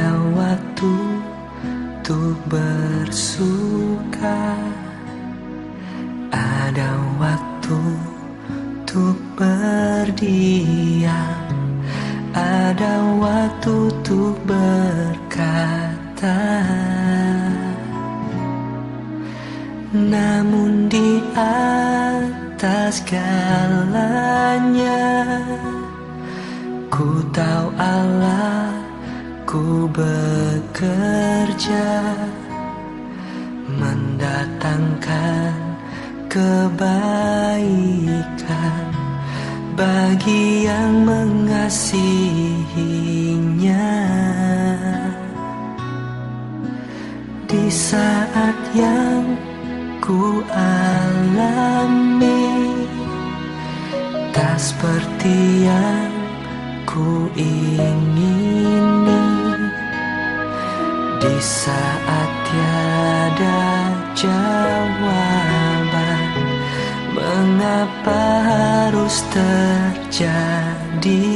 Ada waktu untuk bersuka, ada waktu untuk berdiam, ada waktu untuk berkata. Namun di atas segalanya, ku tahu Allah, ku bekerja mendatangkan kebaikan bagi yang mengasihinya. Di saat yang ku alami tak seperti yang ku ingini, di saat tiada jawaban, mengapa harus terjadi?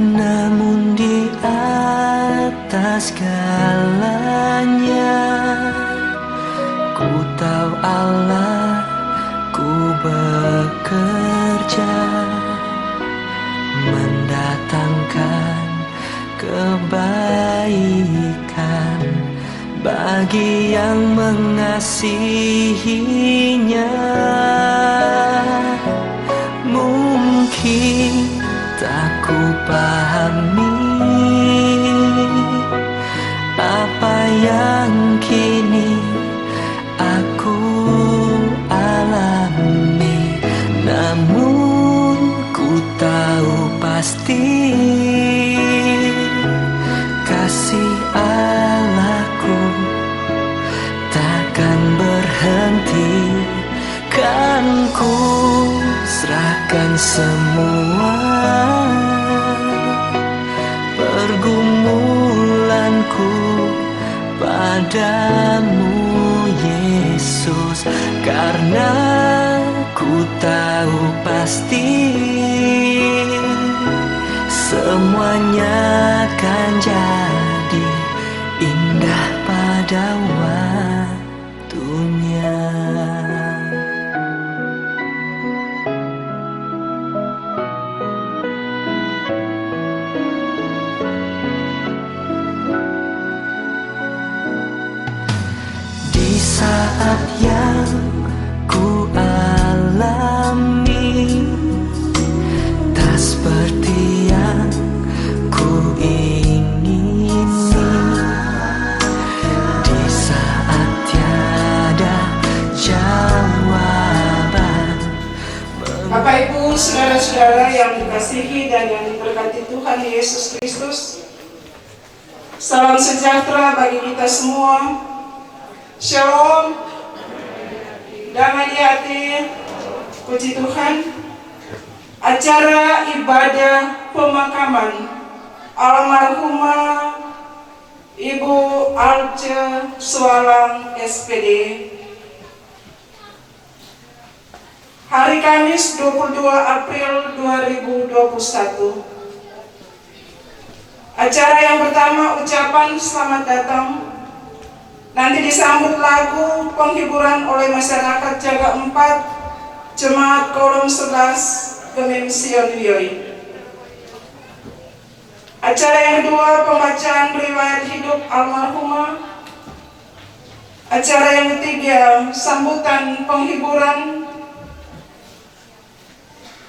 Namun di atas segalanya, ku tahu Allah, ku bekerja mendatangkan kebaikan bagi yang mengasihinya. Mungkin tak ku pahami apa yang kini aku alami, namun ku tahu pasti kasih Allahku takkan berhenti. Kan ku serahkan semua pergumulanku padamu, Yesus, karena ku tahu pasti semuanya akan jadi indah pada waktunya. Di saat yang ku alami tak seperti yang ku ingini, di saat tiada jawaban. Bapak Ibu, saudara-saudara yang dikasihi dan yang diberkati Tuhan Yesus Kristus, salam sejahtera bagi kita semua. Shalom, damai di hati, puji Tuhan. Acara ibadah pemakaman almarhumah Ibu Alce Sualang SPD hari Kamis 22 April 2021. Acara yang pertama ucapan selamat datang, nanti disambut lagu penghiburan oleh masyarakat Jaga 4 Jemaat Kolom 11 Gemim Sion Wiyoi. Acara yang kedua pembacaan riwayat hidup almarhumah. Acara yang ketiga sambutan penghiburan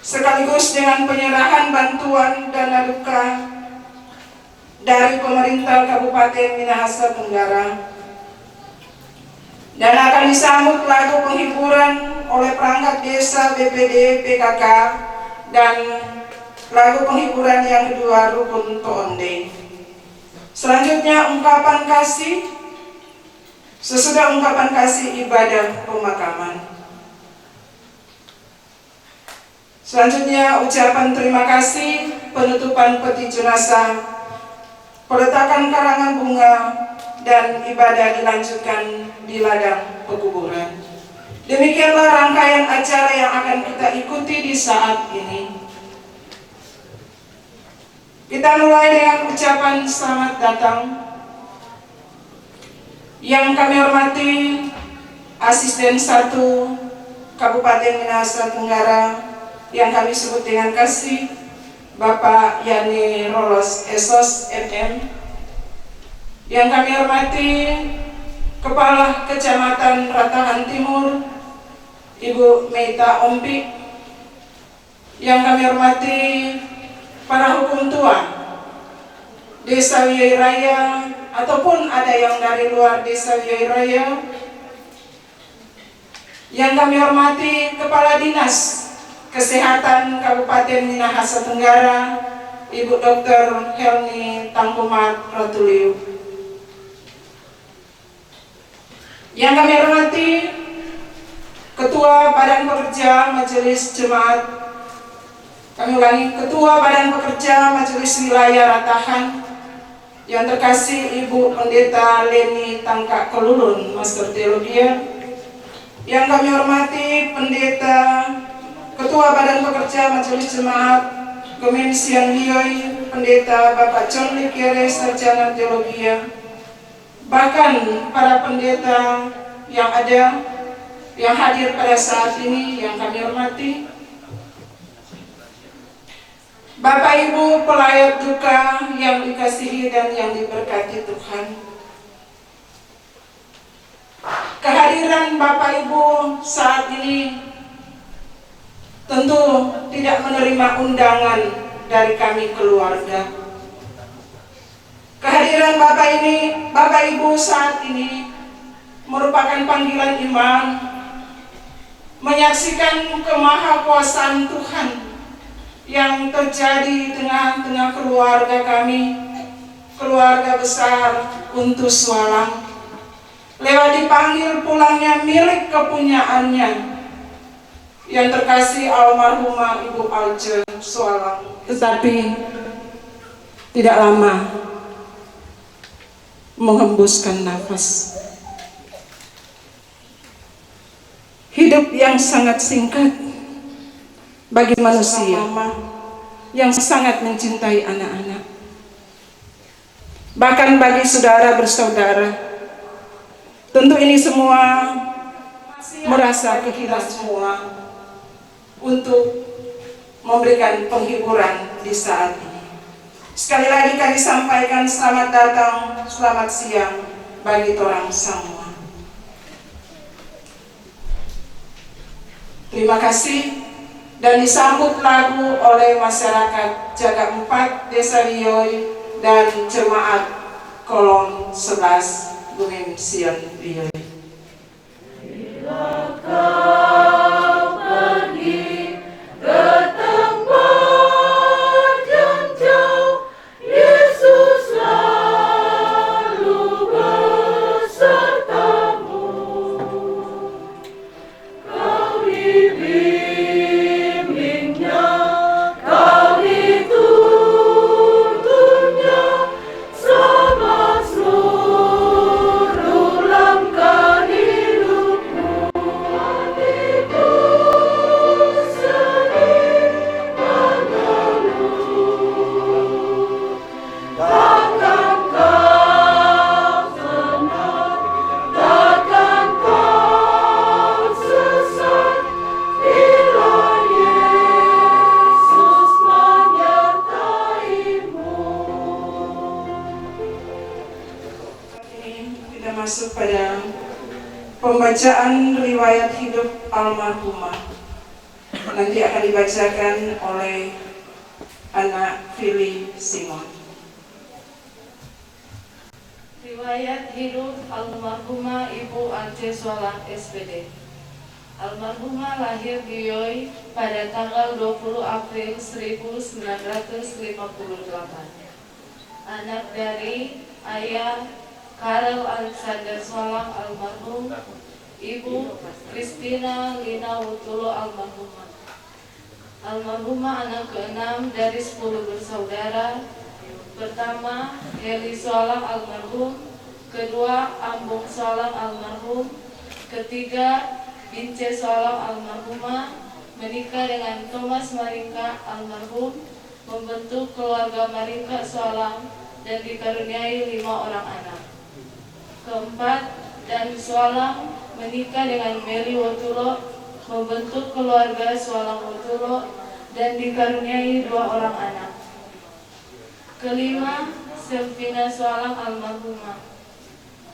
sekaligus dengan penyerahan bantuan dana duka dari pemerintah Kabupaten Minahasa Tenggara. Dan akan disambut lagu penghiburan oleh perangkat desa BPD PKK dan lagu penghiburan yang kedua Rukun Toonde. Selanjutnya ungkapan kasih. Sesudah ungkapan kasih ibadah pemakaman. Selanjutnya ucapan terima kasih, penutupan peti jenazah, peletakan karangan bunga, dan ibadah dilanjutkan di ladang pekuburan. Demikianlah rangkaian acara yang akan kita ikuti di saat ini. Kita mulai dengan ucapan selamat datang. Yang kami hormati Asisten 1 Kabupaten Minahasa Tenggara yang kami sebut dengan kasih, Bapak Yani Rolos Esos MM. Yang kami hormati Kepala Kecamatan Ratahan Timur, Ibu Meita Ompi. Yang kami hormati para hukum tua Desa Wiyai Raya ataupun ada yang dari luar Desa Wiyai Raya. Yang kami hormati Kepala Dinas Kesehatan Kabupaten Minahasa Tenggara, Ibu Dr. Helni Tangkumat Ratuliu. Yang kami hormati Ketua Badan Pekerja Majelis Jemaat, kami ulangi, Ketua Badan Pekerja Majelis Wilayah Ratahan, yang terkasih Ibu Pendeta Leni Tangka Kelulun, Master Teologia. Yang kami hormati Pendeta Ketua Badan Pekerja Majelis Jemaat Kemensian Lioi, Pendeta Bapak John Likere, Sarjana Teologia. Bahkan para pendeta yang ada, yang hadir pada saat ini yang kami hormati, Bapak Ibu pelayat duka yang dikasihi dan yang diberkati Tuhan. Kehadiran Bapak Ibu saat ini tentu tidak menerima undangan dari kami keluarga. Kehadiran Bapak Ibu saat ini merupakan panggilan iman, menyaksikan kemahakuasaan Tuhan yang terjadi di tengah-tengah keluarga kami, keluarga besar Untus Walang, lewat dipanggil pulangnya milik kepunyaannya yang terkasih almarhumah Ibu Alje Swalang. Tetapi tidak lama menghembuskan nafas. Hidup yang sangat singkat bagi manusia yang sangat mencintai anak-anak, bahkan bagi saudara bersaudara. Tentu ini semua merasa kehilangan semua untuk memberikan penghiburan di saat ini. Sekali lagi kami sampaikan selamat datang, selamat siang bagi torang semua. Terima kasih. Dan disambut lagu oleh masyarakat Jaga 4 Desa Wiyai dan Jemaat Kolong 11 Bumi Sion Wiyai. Masuk pada pembacaan riwayat hidup almarhumah. Nanti akan dibacakan oleh anak Fili Simon. Riwayat hidup almarhumah Ibu Alje Swalang SPD. Almarhumah lahir di Wiyai pada tanggal 20 April 1958. Anak dari ayah Karel Alexander Swalang almarhum, Ibu Kristina Lina Wutulo almarhumah. Almarhumah anak ke-6 dari 10 bersaudara. Pertama, Heli Swalang almarhum. Kedua, Ambung Swalang almarhum. Ketiga, Bince Swalang almarhumah menikah dengan Thomas Maringka almarhum. membentuk keluarga Maringka Sualang dan dikaruniai 5 orang anak. Keempat, Dan Sualang menikah dengan Meli Wotulo, membentuk keluarga Sualang Wotulo dan dikaruniai 2 orang anak. Kelima, Selvina Sualang almarhumah.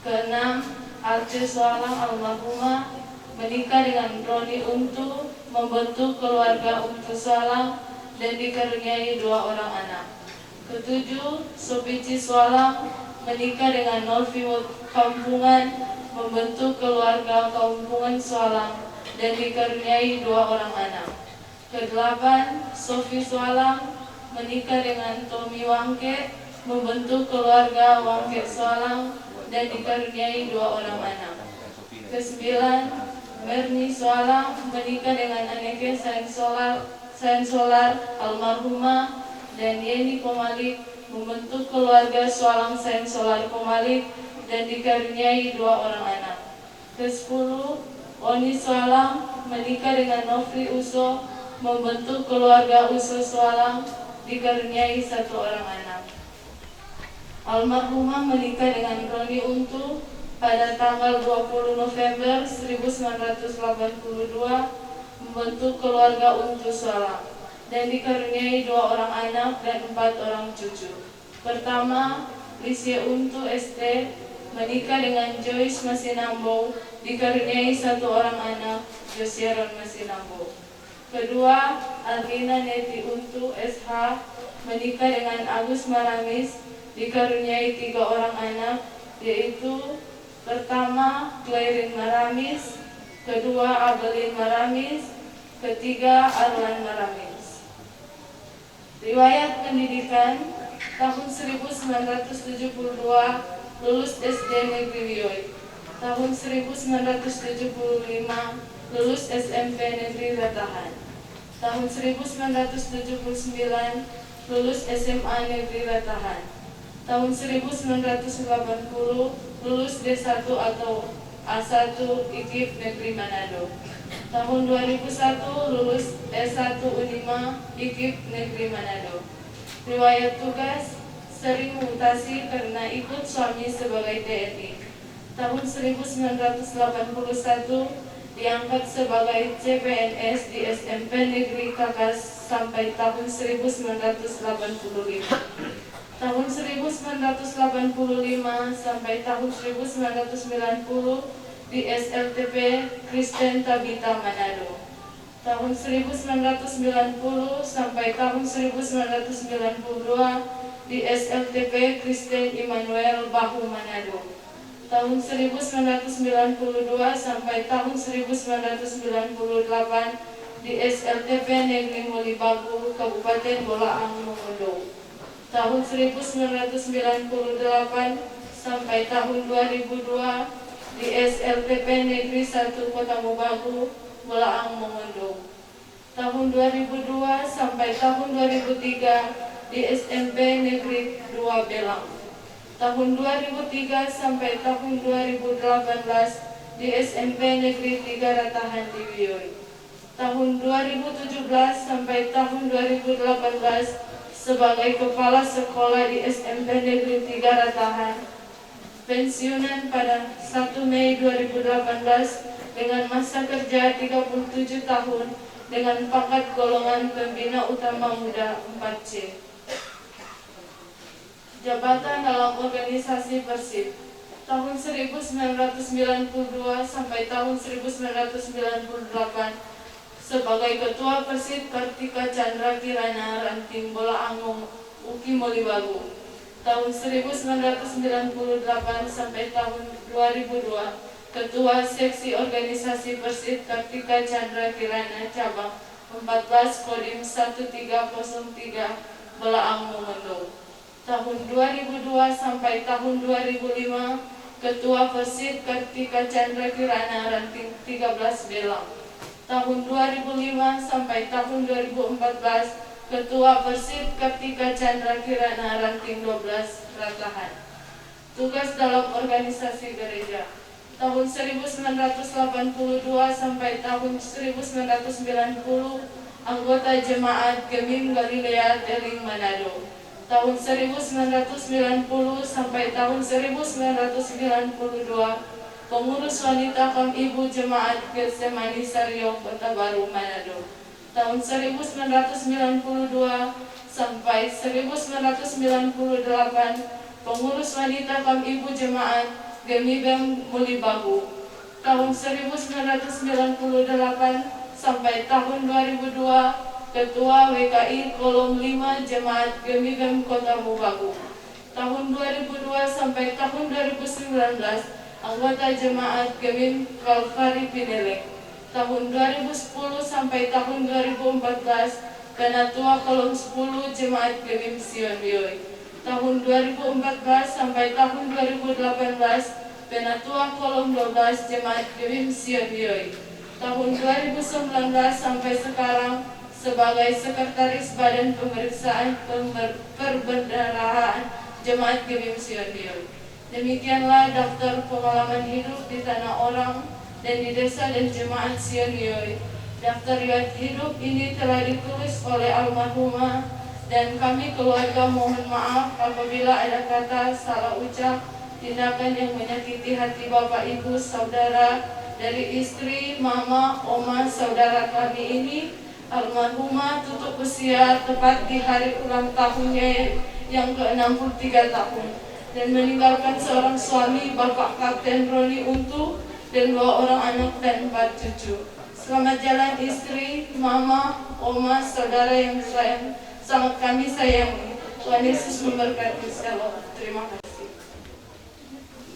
Keenam, Arce Sualang almarhumah menikah dengan Roni Untu, membentuk keluarga Untu Sualang dan dikaruniai 2 orang anak. Ketujuh, Sopici Sualang menikah dengan Nolvi Kampungan, membentuk keluarga Kampungan Sualang dan dikaruniai 2 orang anak. Kedelapan, Sofi Sualang menikah dengan Tommy Wangke, membentuk keluarga Wangke Sualang dan dikaruniai 2 orang anak. Kesembilan, Merni Sualang menikah dengan Aneke Sayang Solar almarhumah dan Yeni Komalik, membentuk keluarga Sualang Sayang Solar Komalik dan dikaruniai 2 orang anak. Kesepuluh, Oni Sualang menikah dengan Nofri Uso, membentuk keluarga Uso Sualang, dikaruniai 1 orang anak. Almarhumah menikah dengan Roni Untu pada tanggal 20 November 1982, membentuk keluarga Untu Sualang dan dikaruniai 2 orang anak dan 4 orang cucu. Pertama, Lisye Untu ST menikah dengan Joyce Masinambo, dikaruniai 1 orang anak, Josieron Masinambo. Kedua, Alina Neti Untu SH menikah dengan Agus Maramis, dikaruniai 3 orang anak, yaitu pertama Clairin Maramis, kedua Abelin Maramis, ketiga Arlan Maramis. Riwayat pendidikan: tahun 1972 lulus SD Negeri Wiyoi, tahun 1975 lulus SMP Negeri Ratahan, tahun 1979 lulus SMA Negeri Ratahan, tahun 1980 lulus D1 atau A1 IKIP Negeri Manado, tahun 2001 lulus S1 Unima IKIP Negeri Manado. Riwayat tugas: sering mutasi karena ikut suami sebagai TNI. Tahun 1981 diangkat sebagai CPNS di SMP Negeri Kakas sampai tahun 1985. Tahun 1985 sampai tahun 1990 di SLTP Kristen Tabita Manado. Tahun 1990 sampai tahun 1992 di SLTP Kristen Immanuel Bahu Manado. Tahun 1992 sampai tahun 1998 di SLTP Negeri Molibagu, Kabupaten Bolaang, Mongondo. Tahun 1998 sampai tahun 2002 di SLTP Negeri 1 Kota Mobagu, Bolaang, Mongondo. Tahun 2002 sampai tahun 2003 di SMP Negeri 2 Belang. Tahun 2003 sampai tahun 2018 di SMP Negeri 3 Ratahan di Wiyoi. Tahun 2017 sampai tahun 2018 sebagai kepala sekolah di SMP Negeri 3 Ratahan. Pensiunan pada 1 Mei 2018 dengan masa kerja 37 tahun dengan pangkat golongan pembina utama muda 4C. Jabatan dalam organisasi Persib tahun 1992 sampai tahun 1998 sebagai Ketua Persib Kartika Chandra Kirana Ranting Bolaang Uki Molibagu. Tahun 1998 sampai tahun 2002 Ketua Seksi Organisasi Persib Kartika Chandra Kirana Cabang 14 Kodim 1303 Bolaang Mongondo. Tahun 2002 sampai tahun 2005 Ketua Persib Kartika Chandra Kirana Ranting 13 Belang. Tahun 2005 sampai tahun 2014 Ketua Persib Kartika Chandra Kirana Ranting 12 Ratahan. Tugas dalam organisasi gereja tahun 1982 sampai tahun 1990 anggota Jemaat Gemim Galilea Tering Manado. Tahun 1990 sampai tahun 1992, pengurus wanita Kam Ibu Jemaat Getsemani Sario Kota Baru Manado. Tahun 1992 sampai 1998, pengurus wanita Kam Ibu Jemaat Gemibem Mulibagu. Tahun 1998 sampai tahun 2002, Ketua WKI Kolom 5 Jemaat Gemibem Kota Mubagu. Tahun 2002 sampai tahun 2019, anggota Jemaat Gemim Kalvari Pinelek. Tahun 2010 sampai tahun 2014, Penatua Kolom 10 Jemaat Gemim Sion Bioi. Tahun 2014 sampai tahun 2018, Penatua Kolom 12 Jemaat Gemim Sion Bioi. Tahun 2019 sampai sekarang sebagai Sekretaris Badan Pemeriksaan Perbendaharaan Jemaat Gemim Sion Bioi. Demikianlah daftar pengalaman hidup di tanah orang dan di desa dan Jemaat Sion Bioi. Daftar riwayat hidup ini telah ditulis oleh almarhumah, dan kami keluarga mohon maaf apabila ada kata, salah ucap, tindakan yang menyakiti hati Bapak Ibu Saudara dari istri, mama, oma, saudara kami ini. Almarhumah tutup usia tepat di hari ulang tahunnya yang ke-63 tahun, dan meninggalkan seorang suami, Bapak Kapten Roni Untu, dan 2 orang anak dan 4 cucu. Selamat jalan istri, mama, oma, saudara yang sangat kami sayangi. Tuhan Yesus memberkati. Shalom. Terima kasih.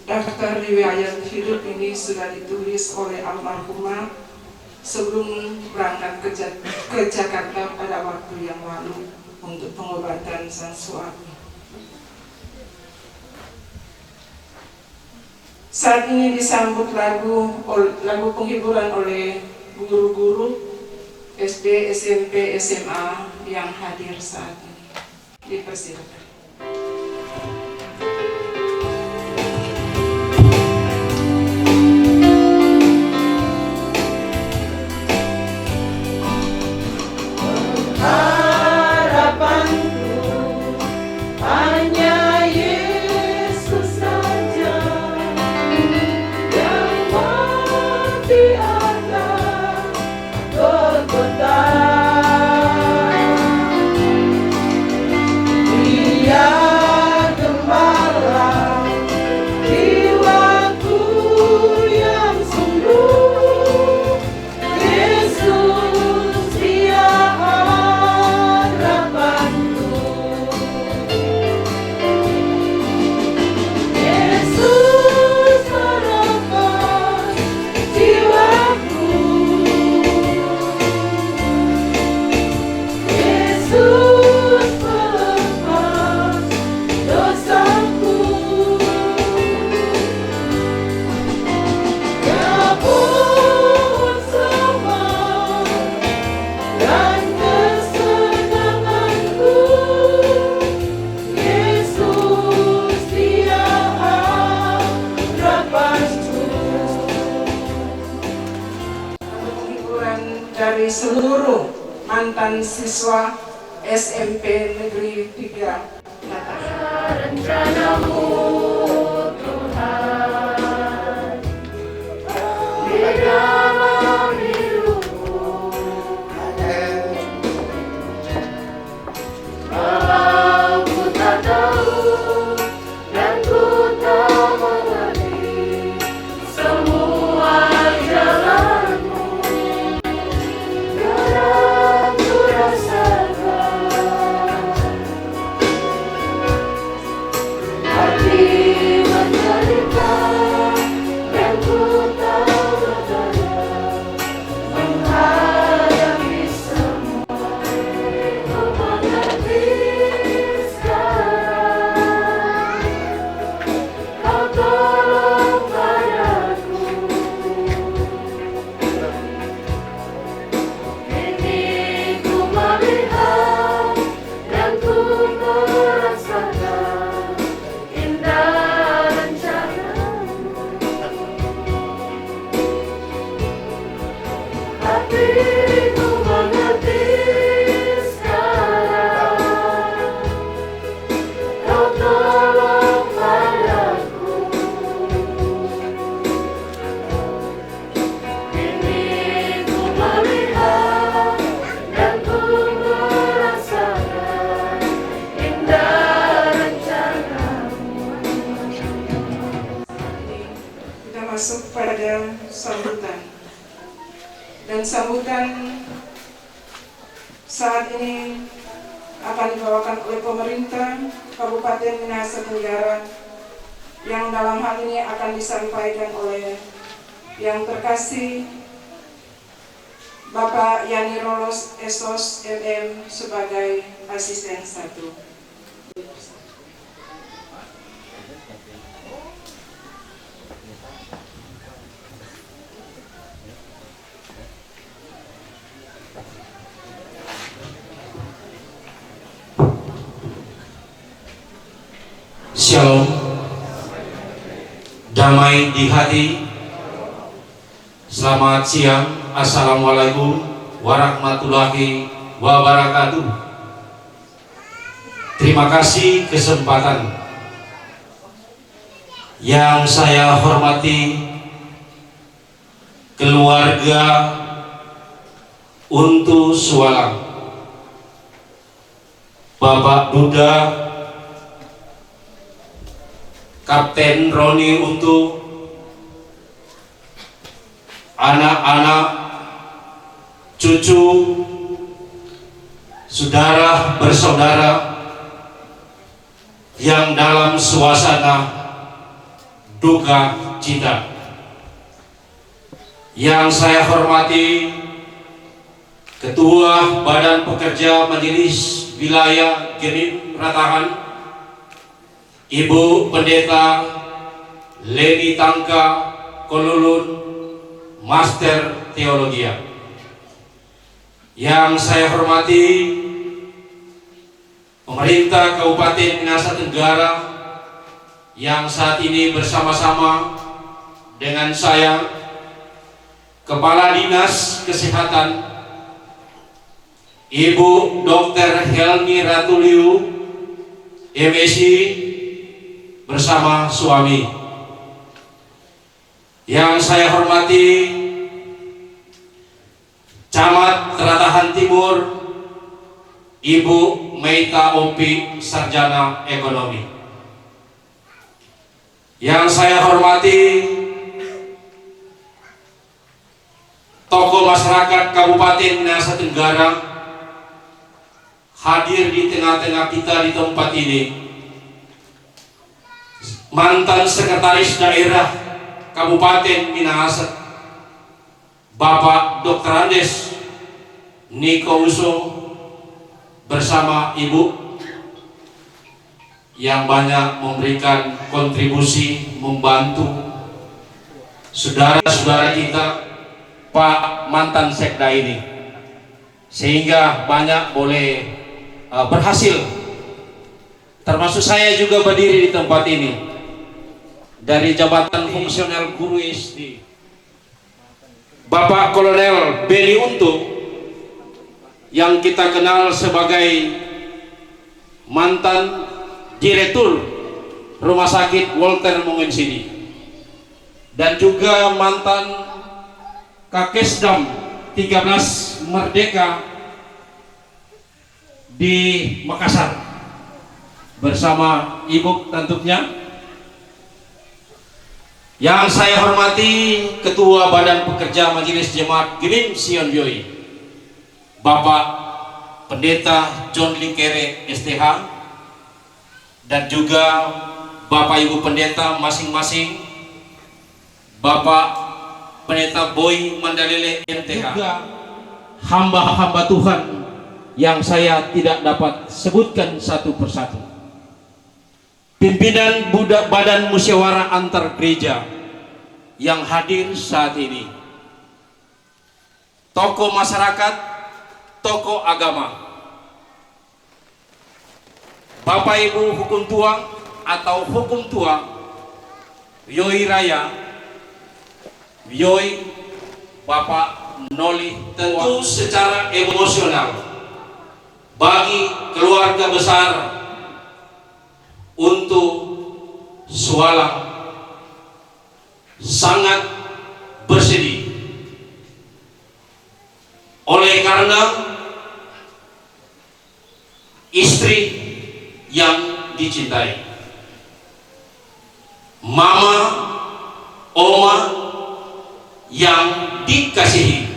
Daftar riwayat hidup ini sudah ditulis oleh almarhumah sebelum berangkat ke Jakarta pada waktu yang lalu untuk pengobatan sang suami. Saat ini disambut lagu penghiburan oleh guru-guru SD, SMP, SMA yang hadir saat ini. Dipersilakan. Dari seluruh mantan siswa SMP Negeri 3 Rencanamu Tuhan di dalam hidupku, walau ku tak tahu dan ku tak mengerti semua jalanmu, karena ku rasakan ada sambutan. Dan sambutan saat ini akan dibawakan oleh pemerintah Kabupaten Minahasa Tenggara, yang dalam hal ini akan disampaikan oleh yang terkasih Bapak Yani Rolos Esos MM sebagai asisten 1. Shalom, damai di hati. Selamat siang, assalamualaikum warahmatullahi wabarakatuh. Terima kasih kesempatan yang saya hormati keluarga Untu Sualang, Bapak Duda, Kapten Roni Untu, anak-anak, cucu, saudara bersaudara yang dalam suasana duka cita. Yang saya hormati Ketua Badan Pekerja Majelis Wilayah Genim Ratahan, Ibu Pendeta Leni Tangka Kolulun, Master Teologi. Yang saya hormati pemerintah Kabupaten Minahasa Tenggara yang saat ini bersama-sama dengan saya, Kepala Dinas Kesehatan Ibu Dr. Helmi Ratuliu, MSI, bersama suami. Yang saya hormati Camat Ratahan Timur, Ibu Meita Opi, Sarjana Ekonomi. Yang saya hormati tokoh masyarakat Kabupaten Minahasa Tenggara hadir di tengah-tengah kita di tempat ini. Mantan Sekretaris Daerah Kabupaten Minahasa, Bapak Dr. Andes Niko Uso, bersama Ibu yang banyak memberikan kontribusi membantu saudara-saudara kita, Pak mantan Sekda ini, sehingga banyak boleh berhasil. Termasuk saya juga berdiri di tempat ini dari jabatan fungsional guru SD. Bapak Kolonel Beni Untu yang kita kenal sebagai mantan Direktur Rumah Sakit Walter Mongensini, dan juga mantan Kakesdam 13 Merdeka di Makassar, bersama Ibu tentunya. Yang saya hormati Ketua Badan Pekerja Majelis Jemaat Genim Sion Bioi, Bapak Pendeta John Linkere STH, dan juga Bapak Ibu Pendeta masing-masing, Bapak Pendeta Boy Mandalele MTH, juga hamba-hamba Tuhan yang saya tidak dapat sebutkan satu persatu, pimpinan Badan Musyawarah Antar Gereja yang hadir saat ini, tokoh masyarakat, tokoh agama, Bapak Ibu hukum tua atau hukum tua, Yoi Raya, Yoi Bapak Noli, tentu secara emosional bagi keluarga besar Untu Sualang sangat bersedih oleh karena istri yang dicintai, mama, oma, yang dikasihi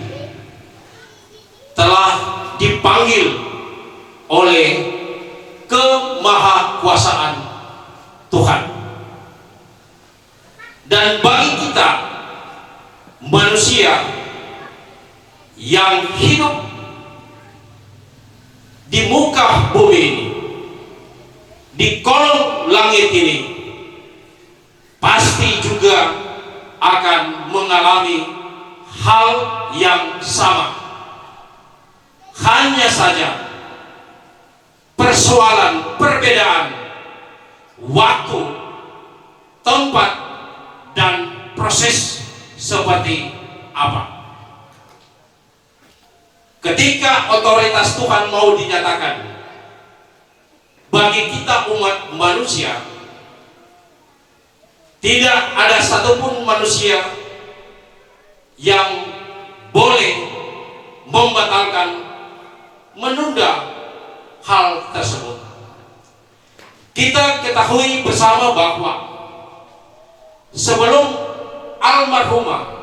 telah dipanggil oleh kemahakuasaan Tuhan. Dan bagi kita manusia yang hidup di muka bumi ini, di kolong langit ini, pasti juga akan mengalami hal yang sama. Hanya saja persoalan perbedaan waktu, tempat, dan proses seperti apa. Ketika otoritas Tuhan mau dinyatakan bagi kita umat manusia, tidak ada satupun manusia yang boleh membatalkan, menunda hal tersebut. Kita ketahui bersama bahwa sebelum almarhumah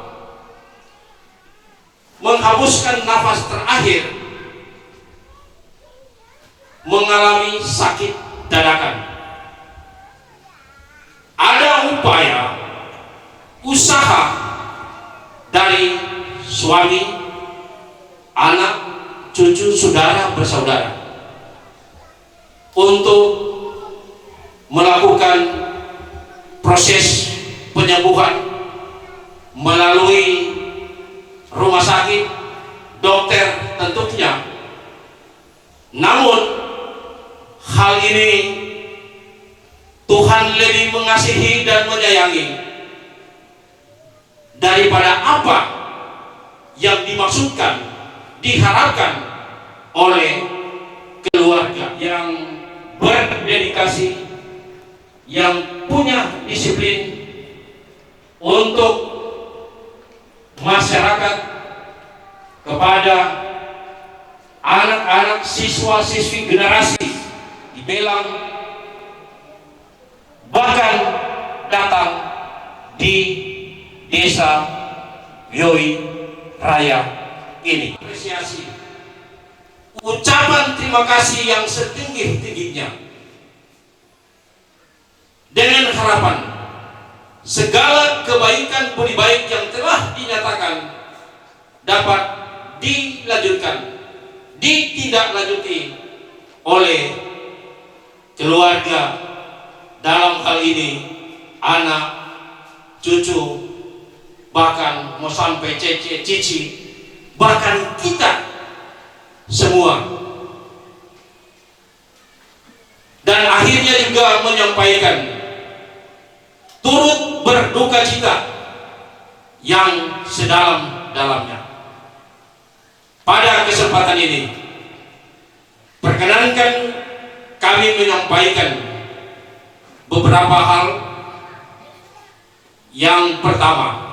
menghembuskan nafas terakhir, mengalami sakit dadakan. Ada upaya, usaha dari suami, anak, cucu, saudara, bersaudara untuk melakukan proses penyembuhan melalui rumah sakit, dokter tentunya. Namun hal ini Tuhan lebih mengasihi dan menyayangi daripada apa yang dimaksudkan, diharapkan oleh keluarga yang berdedikasi, yang punya disiplin untuk masyarakat, kepada anak-anak, siswa-siswi, generasi di Belang, bahkan datang di desa Yoi Raya ini. Apresiasi, ucapan terima kasih yang setinggi-tingginya, dengan harapan segala kebaikan budi baik yang telah dinyatakan dapat dilanjutkan, ditindaklanjuti oleh keluarga, dalam hal ini anak, cucu, bahkan mau sampai cece, cici, bahkan kita semua. Dan akhirnya juga menyampaikan turut berduka cita yang sedalam-dalamnya. Pada kesempatan ini, perkenankan kami menyampaikan beberapa hal. Yang pertama,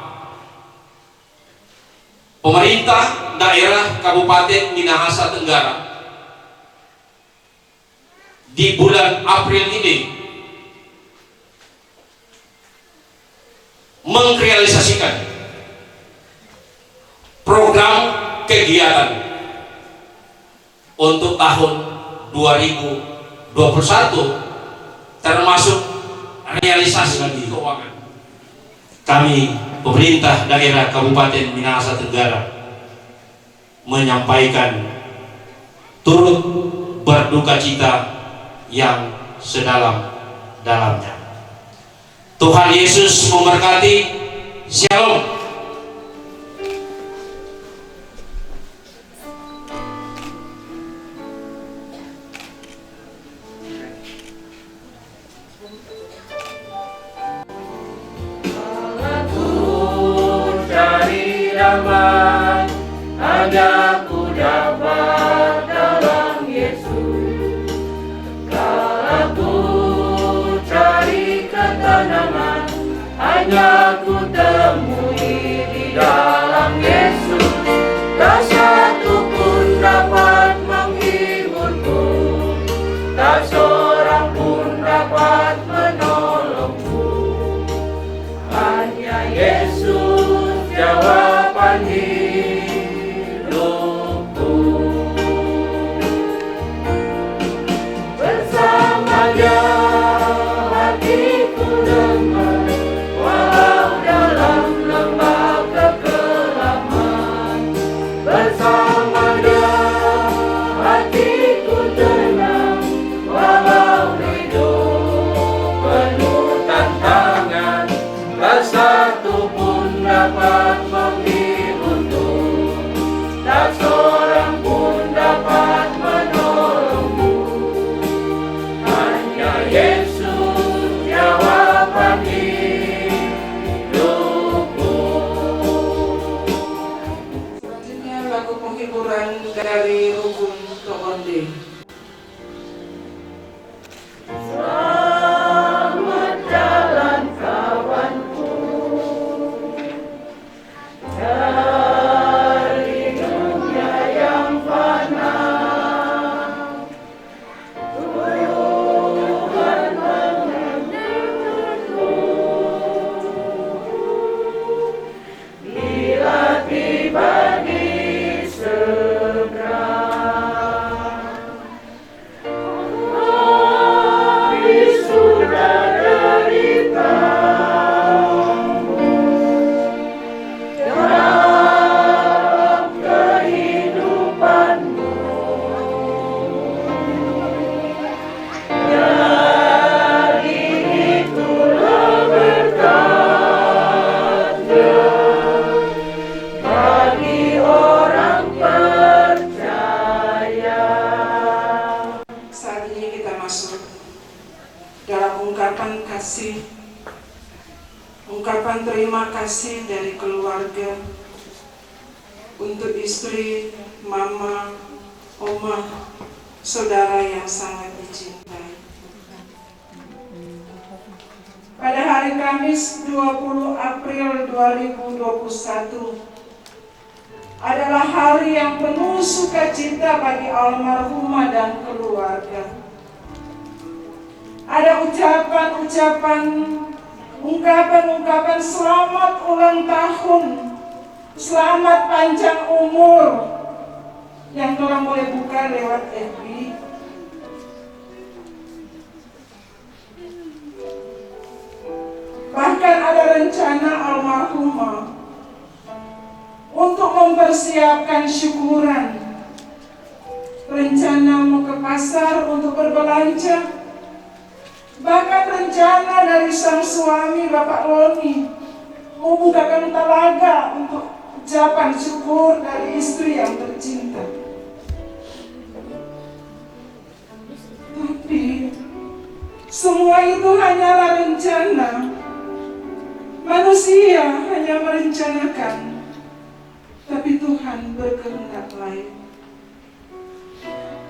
pemerintah daerah Kabupaten Minahasa Tenggara di bulan April ini mengrealisasikan program kegiatan untuk tahun 2021, termasuk realisasi keuangan. Kami pemerintah daerah Kabupaten Minahasa Tenggara menyampaikan turut berduka cita yang sedalam-dalamnya. Tuhan Yesus memberkati. Shalom. Hanya ku dapat dalam Yesus. Kalau ku cari ketenangan, hanya ku temui di dalam Yesus. Tak satu pun dapat menghiburku, tak seorang pun dapat menolongku. Hanya Yesus jawab dalam ungkapan kasih, ungkapan terima kasih dari keluarga untuk istri, mama, oma, saudara yang sangat dicintai. Pada hari Kamis 20 April 2021 adalah hari yang penuh sukacita bagi almarhumah dan keluarga. Ada ucapan-ucapan, ungkapan-ungkapan selamat ulang tahun, selamat panjang umur yang telah mulai buka lewat FB. Bahkan ada rencana almarhumah untuk mempersiapkan syukuran, rencana mau ke pasar untuk berbelanja, bahkan rencana dari sang suami Bapak Loni mau bukakan telaga untuk ucapan syukur dari istri yang tercinta. Tapi semua itu hanyalah rencana. Manusia hanya merencanakan, tapi Tuhan berkehendak lain.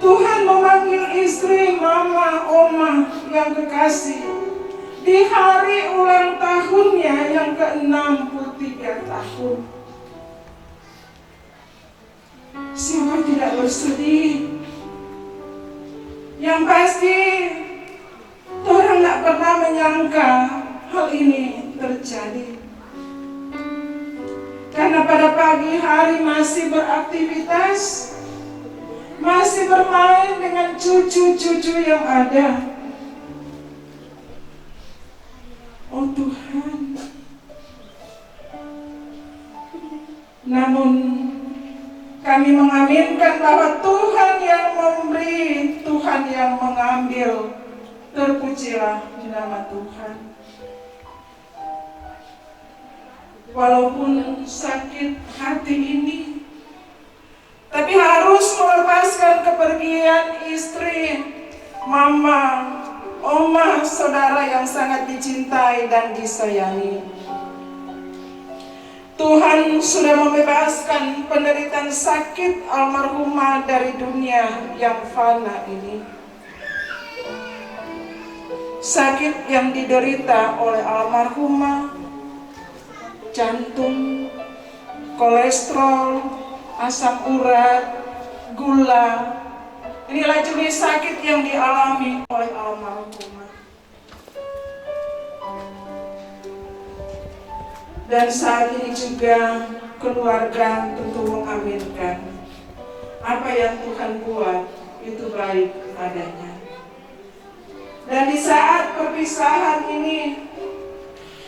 Tuhan memanggil istri, mama, oma yang kekasih di hari ulang tahunnya yang ke-63 tahun. Siapa tidak bersedih? Yang pasti, orang tidak pernah menyangka hal ini terjadi. Karena pada pagi hari masih beraktivitas, masih bermain dengan cucu-cucu yang ada. Oh Tuhan. Namun kami mengaminkan bahwa Tuhan yang memberi, Tuhan yang mengambil. Terpujilah nama Tuhan. Walaupun sakit hati ini, tapi harus melepaskan kepergian istri, mama, oma, saudara yang sangat dicintai dan disayangi. Tuhan sudah membebaskan penderitaan sakit almarhumah dari dunia yang fana ini. Sakit yang diderita oleh almarhumah, jantung, kolesterol, asam urat, gula. Inilah jenis sakit yang dialami oleh almarhumah. Dan saat ini juga keluarga tentu mengaminkan apa yang Tuhan buat itu baik adanya. Dan di saat perpisahan ini,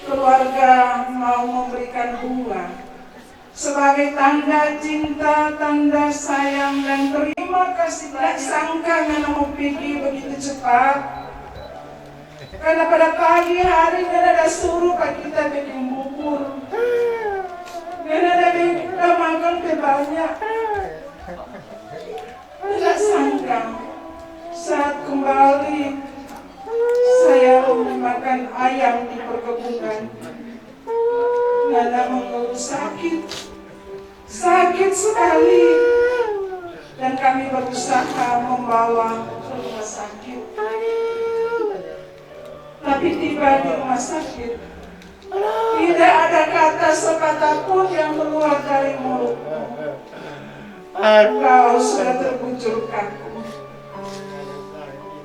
keluarga mau memberikan bunga sebagai tanda cinta, tanda sayang dan terima kasih. Tak sangka Nana mau pergi begitu cepat. Karena pada pagi hari Nana ada suruh Pak kita bikin bubur. Nana ada bikin makan banyak. Tak sangka saat kembali saya makan ayam di perkebunan. Nana mengeluh sakit sekali, dan kami berusaha membawa ke rumah sakit. Tapi tiba di rumah sakit, tidak ada kata sepatah pun yang keluar dari mulutmu. Kau sudah terbujur kaku.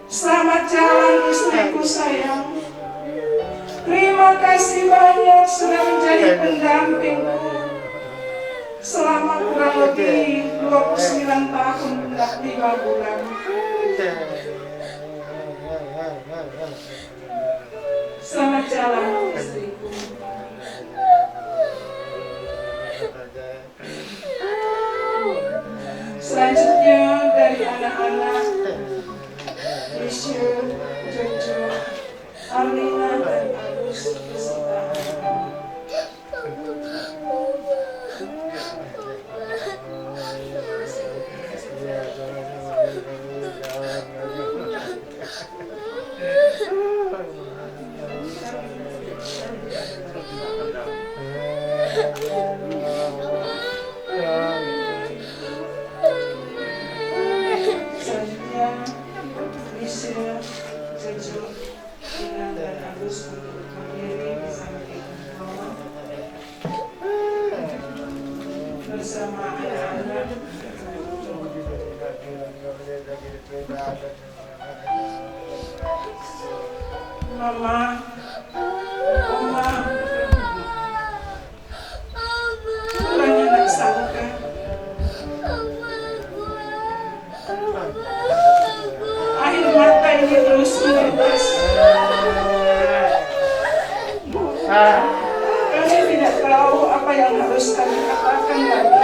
Selamat jalan istriku sayang. Terima kasih banyak sudah menjadi pendampingku selama kurang lebih 29 tahun dan 5 bulan. Selamat jalan istriku. Selanjutnya dari anak-anak Risha, Jojo, Arlina dan Agus beserta Yesus untuk berdiri di samping Mama bersama anak-anak. Mama, Oma, pulangnya nak sangka. Air mata ini terus menetes. Kami tidak tahu apa yang harus kami katakan lagi.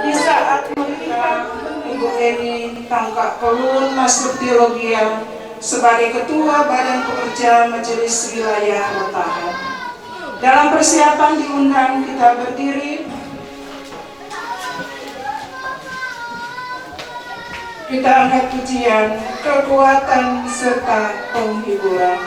Di saat melihat Ibu Eni Tangkak Kolun masuk teologia sebagai Ketua Badan Pekerja Majelis Wilayah Rotahan. Dalam persiapan diundang, kita berdiri. Kita angkat pujian, kekuatan serta penghiburan.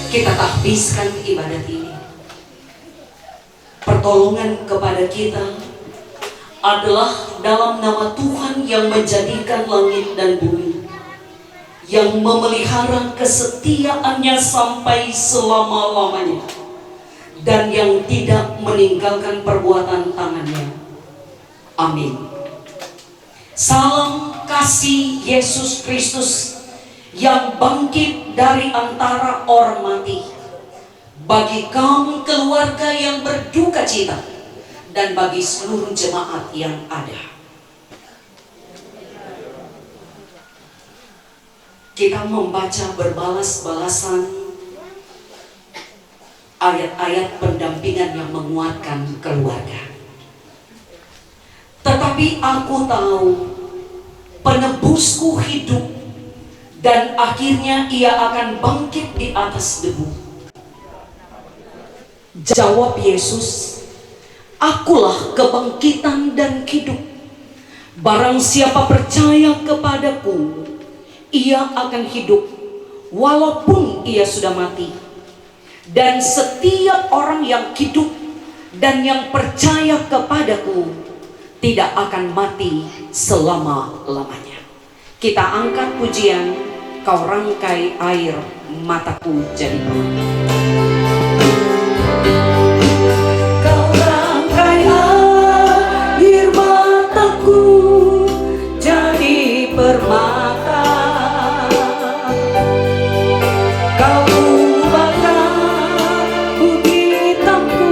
Kita tahbiskan ibadat ini. Pertolongan kepada kita adalah dalam nama Tuhan yang menjadikan langit dan bumi, yang memelihara kesetiaannya sampai selama-lamanya, dan yang tidak meninggalkan perbuatan tangannya. Amin. Salam kasih Yesus Kristus yang bangkit dari antara orang mati, bagi kaum keluarga yang berduka cita, dan bagi seluruh jemaat yang ada. Kita membaca berbalas-balasan ayat-ayat pendampingan yang menguatkan keluarga. Tetapi aku tahu penebusku hidup, dan akhirnya ia akan bangkit di atas debu. Jawab Yesus, akulah kebangkitan dan hidup. Barang siapa percaya kepadaku, ia akan hidup walaupun ia sudah mati. Dan setiap orang yang hidup dan yang percaya kepadaku tidak akan mati selama-lamanya. Kita angkat pujian, kau rangkai air mataku jadi permata. Kau rangkai air mataku jadi permata. Kau ubahkan bukit hitamku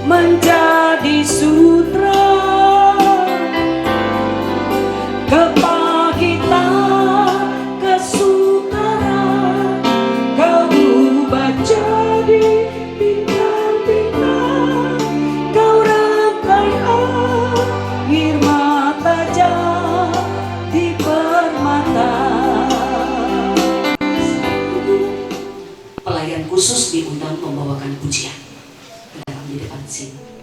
menjadi sutra. Khusus diundang membawakan pujian dalam di depan sini.